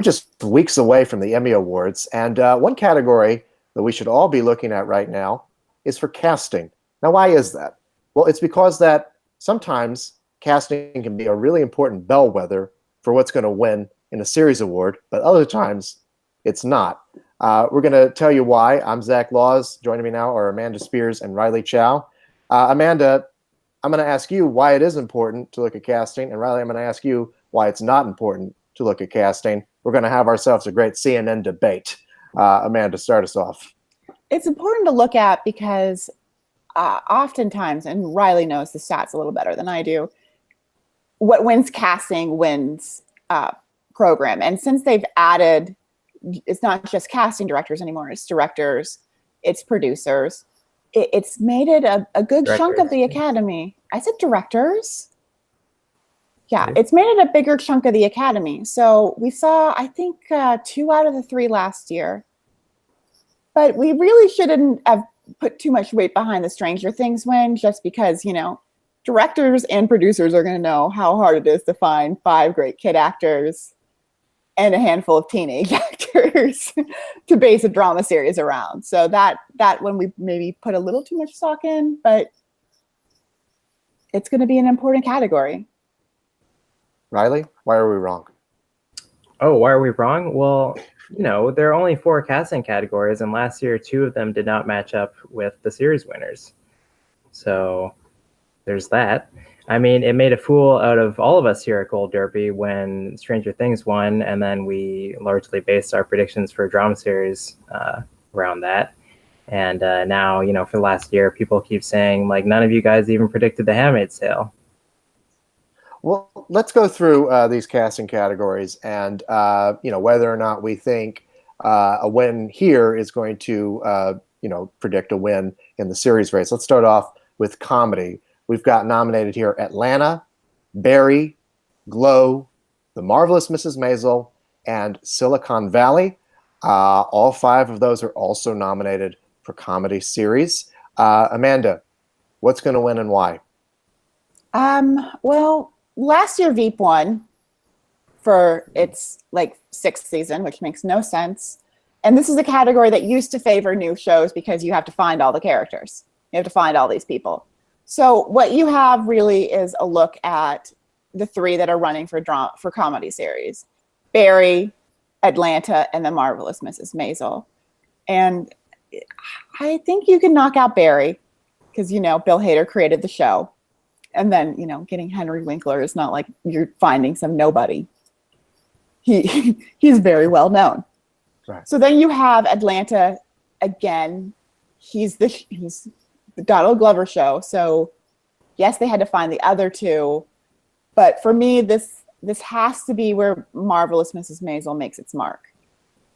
just weeks away from the Emmy Awards, and one category that we should all be looking at right now is for casting. Now, why is that? Well, it's because that sometimes casting can be a really important bellwether for what's going to win in a series award, but other times it's not. We're going to tell you why. I'm Zach Laws. Joining me now are Amanda Spears and Riley Chow. Amanda, I'm going to ask you why it is important to look at casting, and Riley, I'm going to ask you why it's not important to look at casting. We're going to have ourselves a great CNN debate. Amanda, start us off. It's important to look at because oftentimes, and Riley knows the stats a little better than I do, what wins casting wins program. And since they've added, it's not just casting directors anymore, it's directors, it's producers. It's made it a good chunk of the Academy. I said directors. Yeah, it's made it a bigger chunk of the Academy. So we saw, I think, 2 out of the 3 last year. But we really shouldn't have put too much weight behind the Stranger Things win just because, you know, directors and producers are going to know how hard it is to find 5 great kid actors and a handful of teenage actors to base a drama series around. So that one we maybe put a little too much stock in, but it's going to be an important category. Riley, why are we wrong? Oh, why are we wrong? Well, you know, there are only 4 casting categories, and last year 2 of them did not match up with the series winners. So there's that. I mean, it made a fool out of all of us here at Gold Derby when Stranger Things won, and then we largely based our predictions for drama series around that. And now, you know, for the last year, people keep saying, like, none of you guys even predicted The Handmaid's Tale. Well, let's go through these casting categories and, you know, whether or not we think a win here is going to, you know, predict a win in the series race. Let's start off with comedy. We've got nominated here Atlanta, Barry, Glow, The Marvelous Mrs. Maisel, and Silicon Valley. All 5 of those are also nominated for comedy series. Amanda, what's going to win and why? Well, last year Veep won for its like 6th season, which makes no sense. And this is a category that used to favor new shows because you have to find all the characters. You have to find all these people. So what you have really is a look at the 3 that are running for comedy series: Barry, Atlanta, and The Marvelous Mrs. Maisel. And I think you can knock out Barry because, you know, Bill Hader created the show. And then, you know, getting Henry Winkler is not like you're finding some nobody. He's very well known. Right. So then you have Atlanta again. He's the Donald Glover show. So yes, they had to find the other 2, but for me, this has to be where Marvelous Mrs. Maisel makes its mark.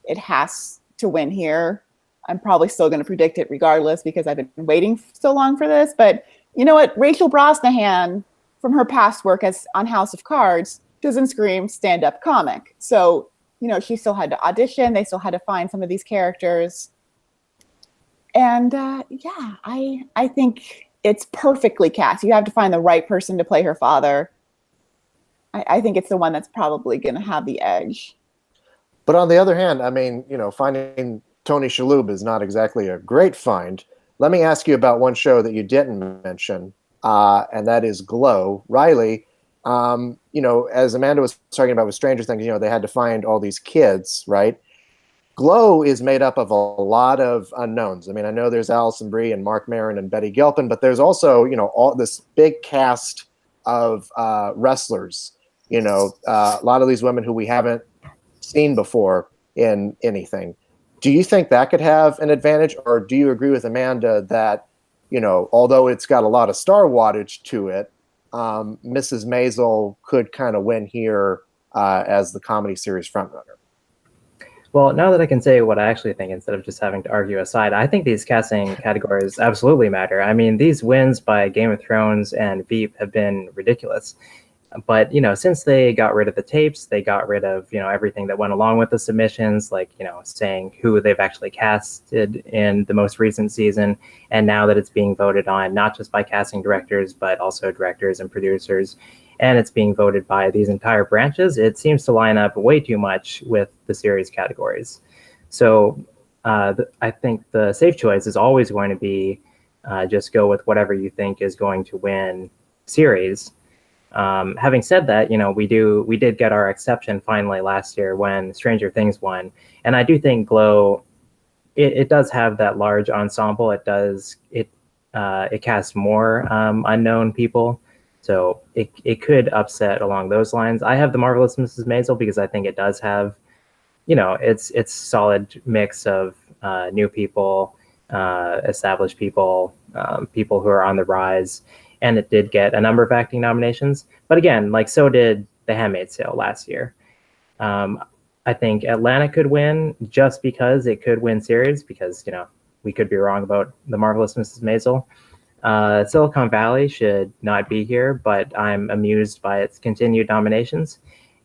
It has to win here. I'm probably still going to predict it regardless because I've been waiting so long for this, but you know what? Rachel Brosnahan, from her past work on House of Cards, doesn't scream stand-up comic. So, you know, she still had to audition. They still had to find some of these characters. And yeah, I think it's perfectly cast. You have to find the right person to play her father. I think it's the one that's probably going to have the edge. But on the other hand, I mean, you know, finding Tony Shalhoub is not exactly a great find. Let me ask you about one show that you didn't mention, and that is Glow. Riley, you know, as Amanda was talking about with Stranger Things, you know, they had to find all these kids, right? Glow is made up of a lot of unknowns. I mean, I know there's Alison Brie and Mark Maron and Betty Gilpin, but there's also, you know, all this big cast of wrestlers, you know, a lot of these women who we haven't seen before in anything. Do you think that could have an advantage, or do you agree with Amanda that, you know, although it's got a lot of star wattage to it, Mrs. Maisel could kind of win here as the comedy series frontrunner? Well, now that I can say what I actually think instead of just having to argue aside, I think these casting categories absolutely matter. I mean, these wins by Game of Thrones and Veep have been ridiculous. But, you know, since they got rid of the tapes, they got rid of, you know, everything that went along with the submissions, like, you know, saying who they've actually casted in the most recent season. And now that it's being voted on, not just by casting directors, but also directors and producers, and it's being voted by these entire branches, it seems to line up way too much with the series categories. So I think the safe choice is always going to be just go with whatever you think is going to win series. Having said that, we did get our exception finally last year when Stranger Things won, and I do think Glow, it does have that large ensemble. It casts more unknown people, so it could upset along those lines. I have The Marvelous Mrs. Maisel because I think it does have, it's solid mix of new people, established people, people who are on the rise, and it did get a number of acting nominations. But again, like so did The Handmaid's Tale last year. I think Atlanta could win just because it could win series, because we could be wrong about The Marvelous Mrs. Maisel. Silicon Valley should not be here, but I'm amused by its continued nominations.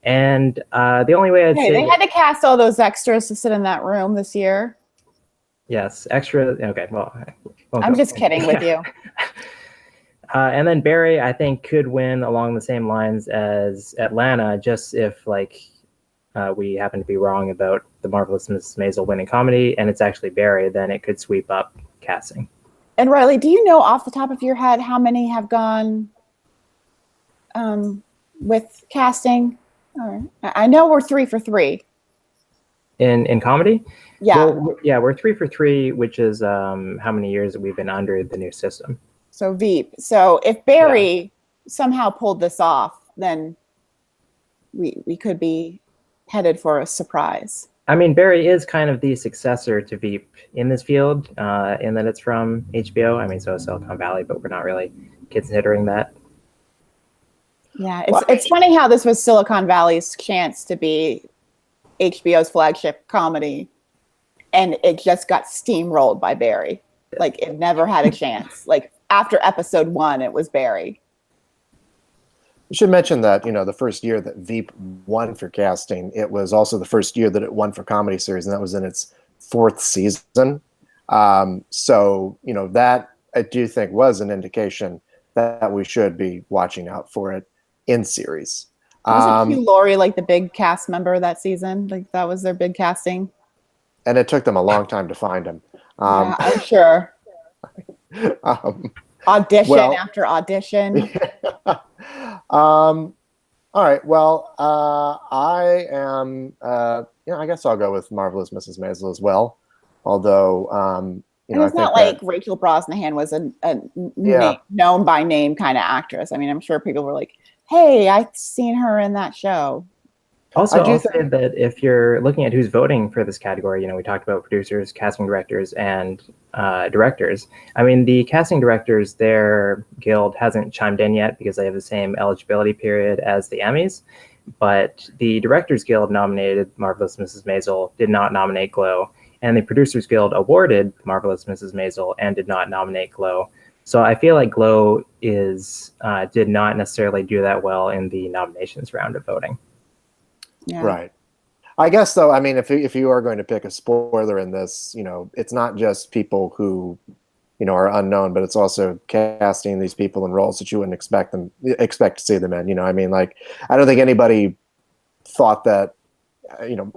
And the only way I'd say they had to cast all those extras to sit in that room this year. Yes, extra. Okay, well, I'm just kidding with you. And then Barry, I think, could win along the same lines as Atlanta, just if we happen to be wrong about The Marvelous Mrs. Maisel winning comedy, and it's actually Barry, then it could sweep up casting. And Riley, do you know off the top of your head how many have gone with casting? I know we're 3 for 3 in comedy. Yeah, we're 3 for 3, which is how many years that we've been under the new system. So Veep. So if Barry somehow pulled this off, then we could be headed for a surprise. I mean, Barry is kind of the successor to Veep in this field, in that it's from HBO. I mean, so is Silicon Valley, but we're not really considering that. Yeah, it's funny how this was Silicon Valley's chance to be HBO's flagship comedy, and it just got steamrolled by Barry. Like, it never had a chance. Like, after episode 1, it was Barry. You should mention that, the first year that Veep won for casting, it was also the first year that it won for comedy series, and that was in its 4th season. So, that I do think was an indication that we should be watching out for it in series. Wasn't Hugh Laurie like the big cast member that season? Like, that was their big casting? And it took them a long time to find him. Yeah, I'm sure. Audition after audition. All right. Well, I am. I guess I'll go with Marvelous Mrs. Maisel as well. Although, and it's not like Rachel Brosnahan was a known by name kind of actress. I mean, I'm sure people were like, "Hey, I've seen her in that show." Also, I'll say that if you're looking at who's voting for this category, we talked about producers, casting directors, and directors. I mean, the casting directors, their guild hasn't chimed in yet because they have the same eligibility period as the Emmys. But the Directors Guild nominated Marvelous Mrs. Maisel, did not nominate Glow. And the Producers Guild awarded Marvelous Mrs. Maisel and did not nominate Glow. So I feel like Glow did not necessarily do that well in the nominations round of voting. Yeah. Right. I guess, though, I mean, if you are going to pick a spoiler in this, it's not just people who, are unknown, but it's also casting these people in roles that you wouldn't expect to see them in. I mean, like, I don't think anybody thought that,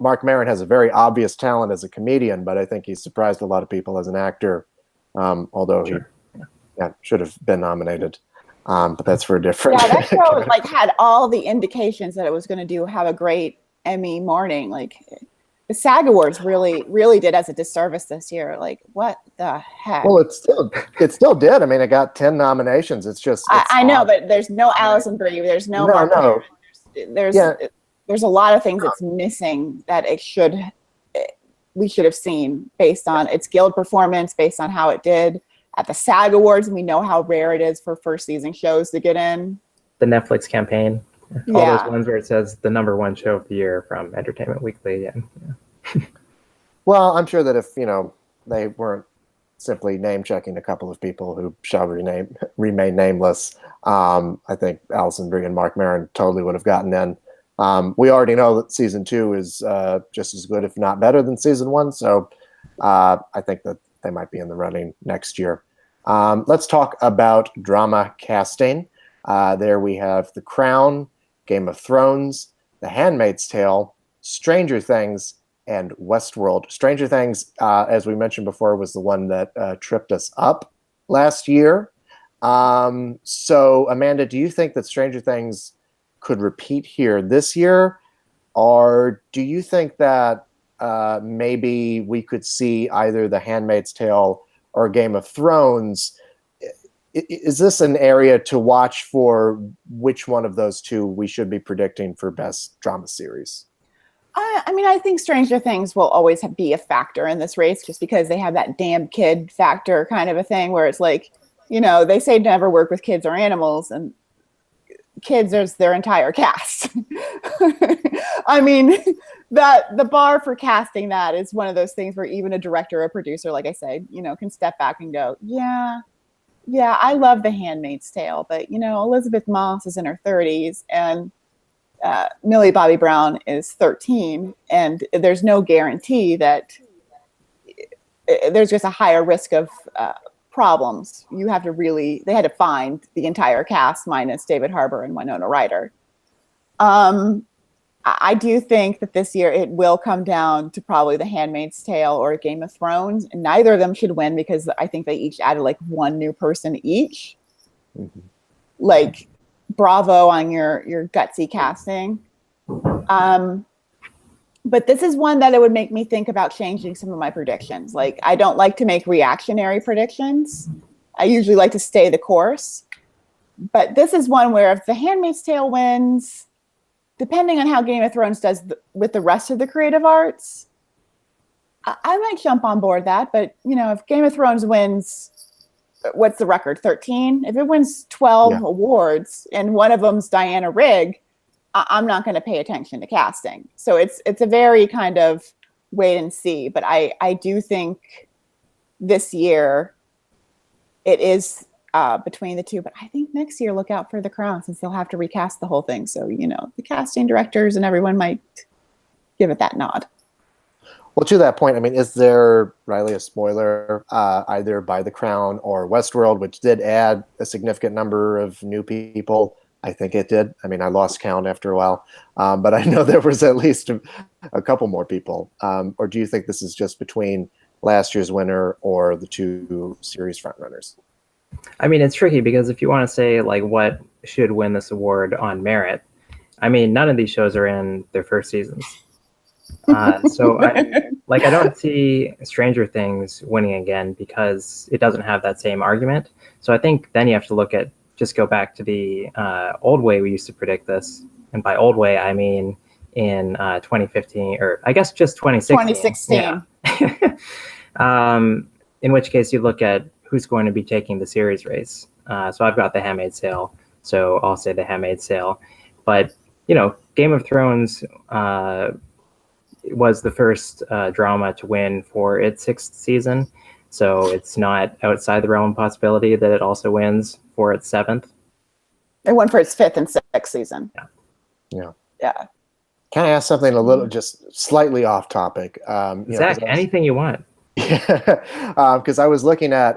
Mark Maron has a very obvious talent as a comedian, but I think he's surprised a lot of people as an actor, although he should have been nominated. But that's for a different. Yeah, that show had all the indications that it was going to have a great Emmy morning. Like, the SAG Awards really did us a disservice this year. Like, what the heck? Well, it still did. I mean, it got 10 nominations. It's just I know, but there's no Alison Brie. There's no Mark. No. There's a lot of things that's missing that we should have seen based on its guild performance, based on how it did at the SAG Awards, and we know how rare it is for first season shows to get in. The Netflix campaign, all those ones where it says the #1 show of the year from Entertainment Weekly. Well, I'm sure that if they weren't simply name checking a couple of people who shall remain nameless, I think Alison Brie and Mark Maron totally would have gotten in. We already know that season 2 is just as good, if not better, than season 1. So I think that they might be in the running next year. Let's talk about drama casting. There we have The Crown, Game of Thrones, The Handmaid's Tale, Stranger Things, and Westworld. Stranger Things, as we mentioned before, was the one that tripped us up last year. So, Amanda, do you think that Stranger Things could repeat here this year? Or do you think that maybe we could see either The Handmaid's Tale or Game of Thrones? Is this an area to watch for which one of those two we should be predicting for best drama series? I mean, I think Stranger Things will always be a factor in this race just because they have that damn kid factor kind of a thing where it's like, they say never work with kids or animals, and kids is their entire cast. I mean, that the bar for casting that is one of those things where even a director or producer, like I said, can step back and go, yeah, I love The Handmaid's Tale, but Elizabeth Moss is in her 30s and Millie Bobby Brown is 13, and there's no guarantee that there's just a higher risk of problems. They had to find the entire cast minus David Harbour and Winona Ryder. I do think that this year it will come down to probably The Handmaid's Tale or Game of Thrones, and neither of them should win because I think they each added like one new person each. Mm-hmm. Like, bravo on your gutsy casting. But this is one that it would make me think about changing some of my predictions. Like, I don't like to make reactionary predictions. I usually like to stay the course. But this is one where if The Handmaid's Tale wins, depending on how Game of Thrones does with the rest of the creative arts, I might jump on board that. But, if Game of Thrones wins, what's the record, 13? If it wins 12 awards and one of them's Diana Rigg, I'm not going to pay attention to casting. So it's a very kind of wait and see. But I do think this year it is between the two. But I think next year, look out for The Crown, since they'll have to recast the whole thing. So, the casting directors and everyone might give it that nod. Well, to that point, I mean, is there, Riley, a spoiler either by The Crown or Westworld, which did add a significant number of new people? I think it did. I mean, I lost count after a while, but I know there was at least a couple more people. Or do you think this is just between last year's winner or the two series frontrunners? I mean, it's tricky because if you want to say like what should win this award on merit, I mean, none of these shows are in their first seasons. So I don't see Stranger Things winning again because it doesn't have that same argument. So I think then you have to go back to the old way we used to predict this. And by old way, I mean in 2015, or I guess just 2016. Yeah. In which case you look at who's going to be taking the series race. So I've got The Handmaid's Tale, so I'll say The Handmaid's Tale. But, Game of Thrones was the first drama to win for its 6th season. So it's not outside the realm of possibility that it also wins for its 7th. It won for its 5th and 6th season. Yeah. Can I ask something a little, just slightly off topic? Zach, anything you want. Yeah, because I was looking at,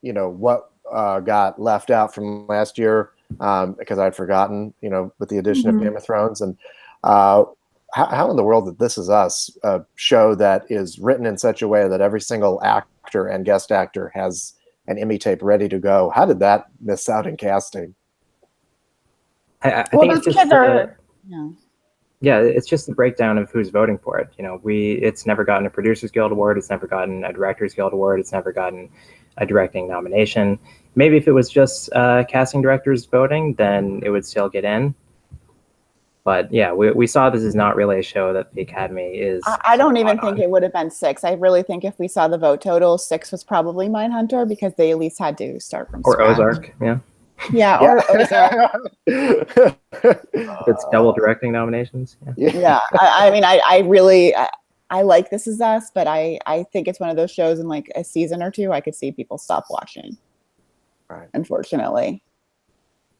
what got left out from last year because I'd forgotten, with the addition of Game of Thrones. And how in the world did This Is Us, a show that is written in such a way that every single actor and guest actor has an Emmy tape ready to go? How did that miss out in casting? I think it's just it's just the breakdown of who's voting for it. It's never gotten a Producers Guild award. It's never gotten a Directors Guild award. It's never gotten a directing nomination. Maybe if it was just casting directors voting, then it would still get in. But yeah, we saw this is not really a show that the Academy is. I don't even think it would have been 6. I really think if we saw the vote total, 6 was probably Mindhunter because they at least had to start from scratch. Ozark. Yeah, or Ozark. It's double directing nominations. Yeah. I mean, I really like This Is Us, but I think it's one of those shows in like a season or two I could see people stop watching. Right. Unfortunately.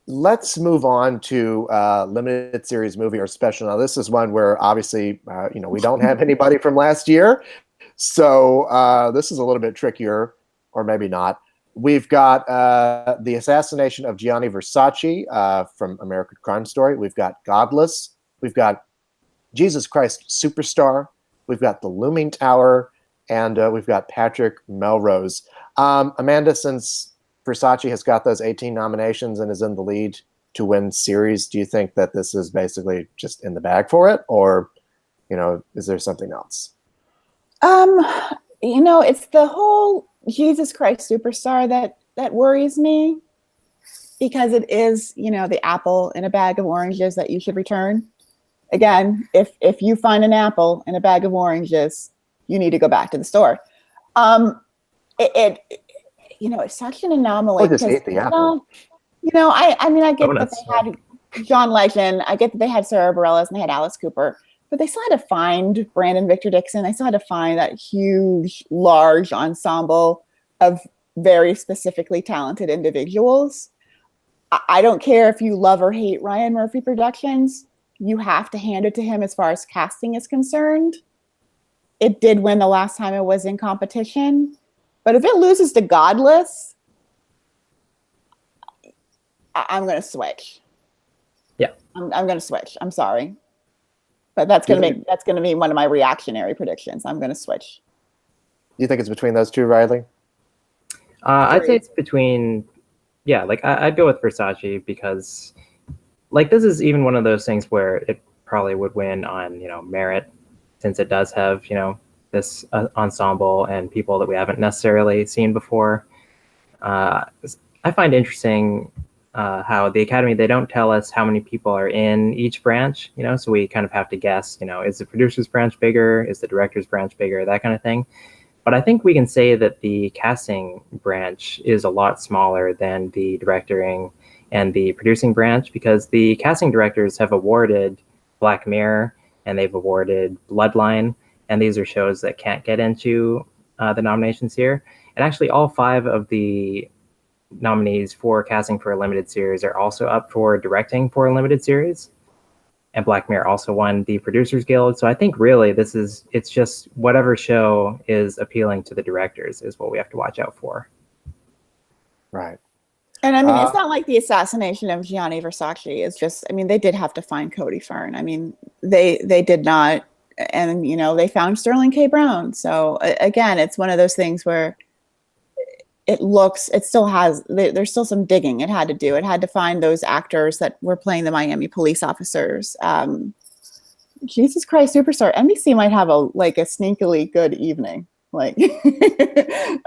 Let's move on to limited series movie or special. Now, this is one where obviously, we don't have anybody from last year. So this is a little bit trickier, or maybe not. We've got the assassination of Gianni Versace from American Crime Story. We've got Godless. We've got Jesus Christ Superstar. We've got The Looming Tower. And we've got Patrick Melrose. Amanda, since Versace has got those 18 nominations and is in the lead to win series, do you think that this is basically just in the bag for it? Or, is there something else? It's the whole Jesus Christ Superstar that worries me, because it is, the apple in a bag of oranges that you should return. Again, if you find an apple in a bag of oranges, you need to go back to the store. It's such an anomaly. Or just eat the apple. I get Donuts, that they had John Legend. I get that they had Sarah Bareilles and they had Alice Cooper. But they still had to find Brandon Victor Dixon. They still had to find that huge, large ensemble of very specifically talented individuals. I don't care if you love or hate Ryan Murphy Productions. You have to hand it to him as far as casting is concerned. It did win the last time it was in competition. But if it loses to Godless, I'm going to switch. Yeah. I'm going to switch. I'm sorry. But that's going to be one of my reactionary predictions. I'm going to switch. You think it's between those two, Riley? I'd say it's between, I'd go with Versace because, this is even one of those things where it probably would win on, merit, since it does have, this ensemble and people that we haven't necessarily seen before. I find interesting how the Academy, they don't tell us how many people are in each branch, so we kind of have to guess, is the producer's branch bigger? Is the director's branch bigger? That kind of thing. But I think we can say that the casting branch is a lot smaller than the directing and the producing branch, because the casting directors have awarded Black Mirror and they've awarded Bloodline, and these are shows that can't get into the nominations here. And actually all 5 of the nominees for casting for a limited series are also up for directing for a limited series. And Black Mirror also won the Producers Guild. So I think really it's just whatever show is appealing to the directors is what we have to watch out for. Right. And it's not like the assassination of Gianni Versace is just, they did have to find Cody Fern. They did not, and they found Sterling K. Brown. So again, it's one of those things where there's still some digging it had to do. It had to find those actors that were playing the Miami police officers. Jesus Christ Superstar. NBC might have a sneakily good evening, a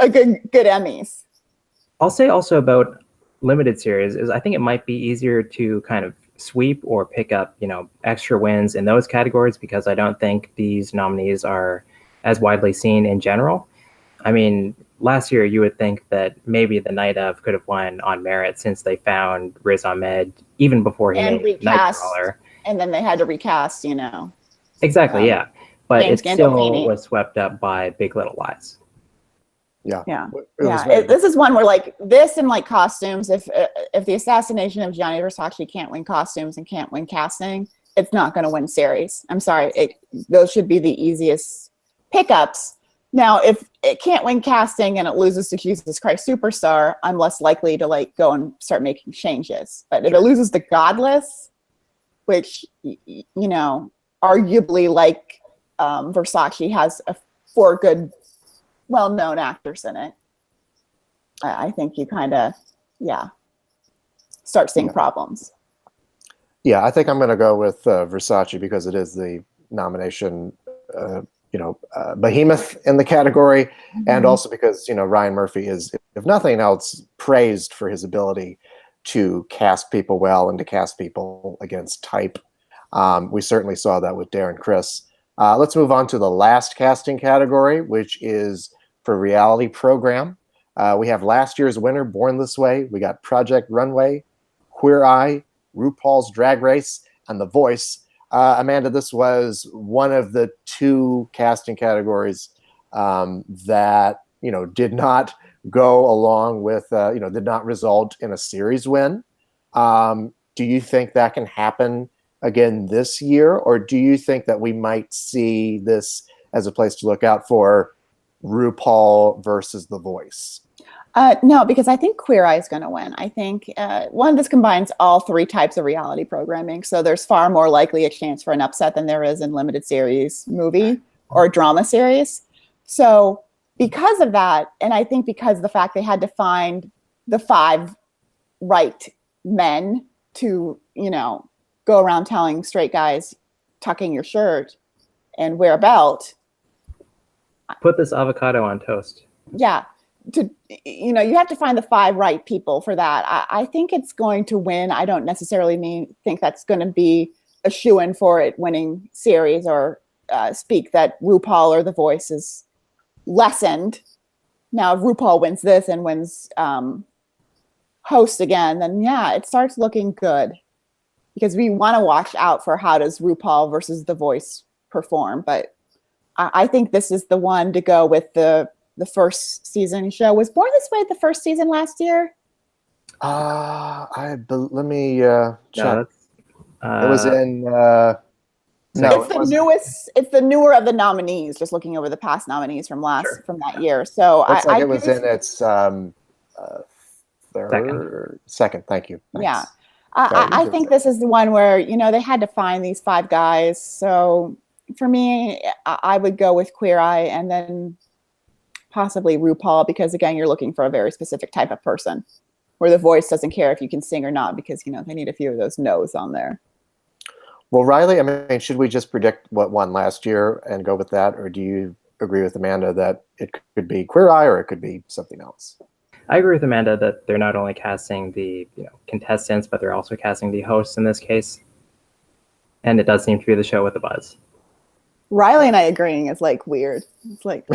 good Emmys. I'll say also about limited series is I think it might be easier to kind of sweep or pick up, extra wins in those categories, because I don't think these nominees are as widely seen in general. Last year, you would think that maybe The Night Of could have won on merit, since they found Riz Ahmed even before he made Nightcrawler. And then they had to recast, Exactly, yeah. But James it still Gandolfini was swept up by Big Little Lies. Yeah. This is one where this and costumes. If the assassination of Gianni Versace can't win costumes and can't win casting, it's not going to win series. I'm sorry. Those should be the easiest pickups. Now, if it can't win casting and it loses to Jesus Christ Superstar, I'm less likely to go and start making changes. But if it loses to Godless, which arguably Versace has 4 good, well-known actors in it, I think you kind of start seeing problems. Yeah, I think I'm going to go with Versace, because it is the nomination behemoth in the category, mm-hmm. and also because Ryan Murphy is, if nothing else, praised for his ability to cast people well and to cast people against type. We certainly saw that with Darren Criss. Let's move on to the last casting category, which is for reality program. We have last year's winner, Born This Way. We got Project Runway, Queer Eye, RuPaul's Drag Race, and The Voice. Amanda, this was one of the 2 casting categories that did not go along with did not result in a series win. Do you think that can happen again this year, or do you think that we might see this as a place to look out for RuPaul versus The Voice? No, because I think Queer Eye is going to win. I think one, this combines all three types of reality programming. So there's far more likely a chance for an upset than there is in limited series movie or drama series. So because of that, and I think because of the fact they had to find the 5 right men to, go around telling straight guys, tuck in your shirt and wear a belt. Put this avocado on toast. Yeah. You have to find the 5 right people for that. I think it's going to win. I don't necessarily think that's going to be a shoo-in for it winning series or speak that RuPaul or The Voice is lessened. Now, if RuPaul wins this and wins host again, then yeah, it starts looking good because we want to watch out for how does RuPaul versus The Voice perform. But I think this is the one to go with the first season show. Was Born This Way the first season last year? Let me check. No, It was in. No, it's the newest. It's the newer of the nominees. Just looking over the past nominees from that year. So looks like it was in its second. Thank you. Thanks. Yeah, I think this is the one where they had to find these 5 guys. So for me, I would go with Queer Eye and then possibly RuPaul, because again, you're looking for a very specific type of person where The Voice doesn't care if you can sing or not, because they need a few of those no's on there. Well, Riley, I mean, should we just predict what won last year and go with that, or do you agree with Amanda that it could be Queer Eye or it could be something else? I agree with Amanda that they're not only casting the contestants, but they're also casting the hosts in this case, and it does seem to be the show with the buzz. Riley and I agreeing is like weird. It's like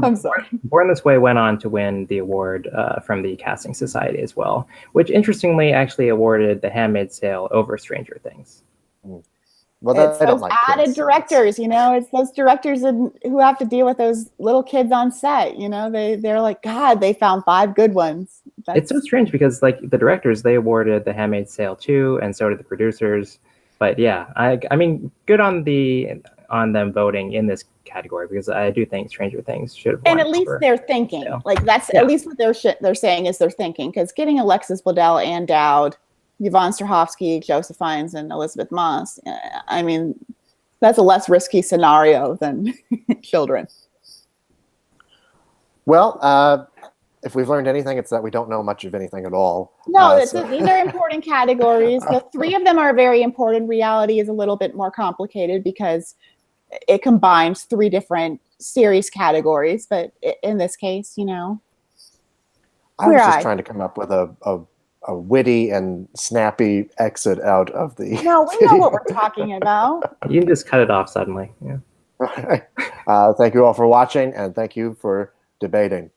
I'm sorry. Born This Way went on to win the award from the Casting Society as well, which interestingly actually awarded The Handmaid's Tale over Stranger Things. Well, it's those added directors, it's those directors who have to deal with those little kids on set. They're like, God, they found 5 good ones. It's so strange because the directors, they awarded The Handmaid's Tale too, and so did the producers. But yeah, I mean, good on them voting in this category, because I do think Stranger Things should have won. And at least they're thinking. That's at least what they're saying is they're thinking. Because getting Alexis Bledel, Ann Dowd, Yvonne Strahovski, Joseph Fiennes, and Elizabeth Moss, I mean, that's a less risky scenario than children. Well, if we've learned anything, it's that we don't know much of anything at all. No, these are important categories. The 3 of them are very important. Reality is a little bit more complicated because it combines 3 different series categories. But in this case, I was just trying to come up with a witty and snappy exit out of the. No, we know what we're talking about. You can just cut it off suddenly. Yeah. Thank you all for watching, and thank you for debating.